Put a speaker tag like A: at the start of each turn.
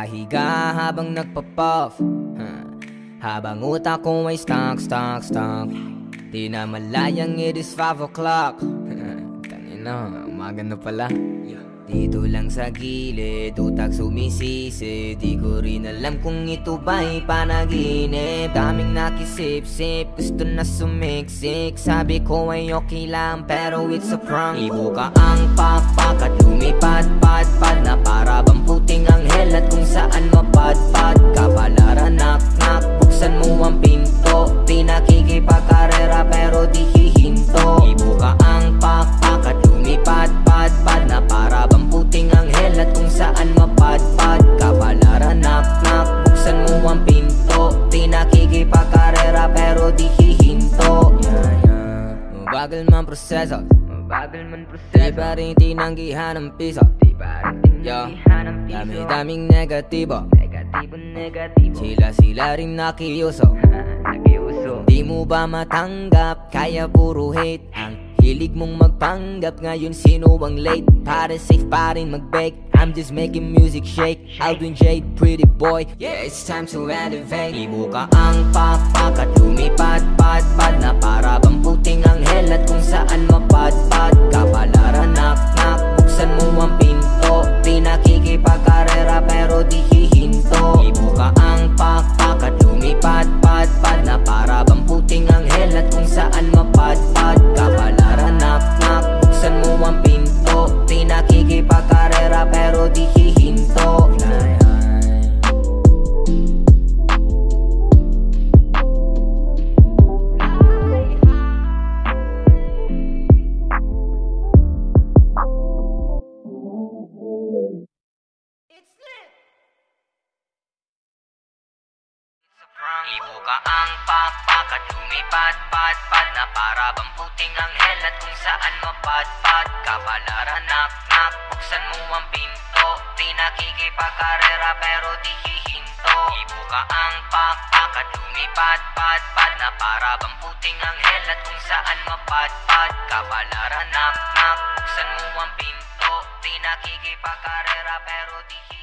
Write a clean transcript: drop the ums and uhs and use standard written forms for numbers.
A: Nakahiga habang nagpa-puff, habang utak ko ay stuck. Di na malayang it is 5 o'clock. Kanina, umaga na pala. Dito lang sa gilid, utak sumisisi. Di ko rin alam kung ito ba'y panaginip. Daming nakisip-sip, gusto na sumiksik. Sabi ko ay okay lang, pero it's a prank. Ibuka ang pakpak at lumipad-pad-pad na para bang puting anghel at kung saan mapadpad. Kapalaran knock-knock, buksan mo ang pinto. Di nakikipagkarera pero di hihinto. Ibuka ang pakpak at lumipad-pad-pad na para bang puting anghel at kung saan mapadpad. Kapalaran knock-knock, buksan mo ang pinto. Di nakikipagkarera pero di hihinto. Mabagal man proseso, di pa rin tinanggihan ang piso. Dami-daming negatibo, sila rin nakiuso. Di mo ba matanggap, kaya puro hate. Ang hilig mong magpanggap, ngayon sino ang late? Para safe pa rin mag-bake, I'm just making music shake. Alvin J, pretty boy, yeah, it's time to elevate. Ibuka ang pakpak at lumipad-pad-pad na para bang puting anghel at kung saan mapadpad. Kapalaran knock-knock, buksan mo ang pinto. Di nakikipagkarera pero di hihinto. Ibuka ang pakpak at lumipad-pad-pad na para bang puting anghel at kung saan mapadpad. Kapalaran knock-knock, buksan mo ang pinto. Di nakikipagkarera pero di hihinto. Ibuka ang pakpak at lumipad-pad-pad na para bang puting anghel at kung saan mapadpad. Kapalaran knock-knock, buksan mo ang pinto. Di nakikipagkarera pero di hihinto. Ibuka ang pakpak at lumipad-pad-pad na para bang puting anghel at kung saan mapadpad. Kapalaran knock-knock, buksan mo ang pinto. Di nakikipagkarera pero di hihinto.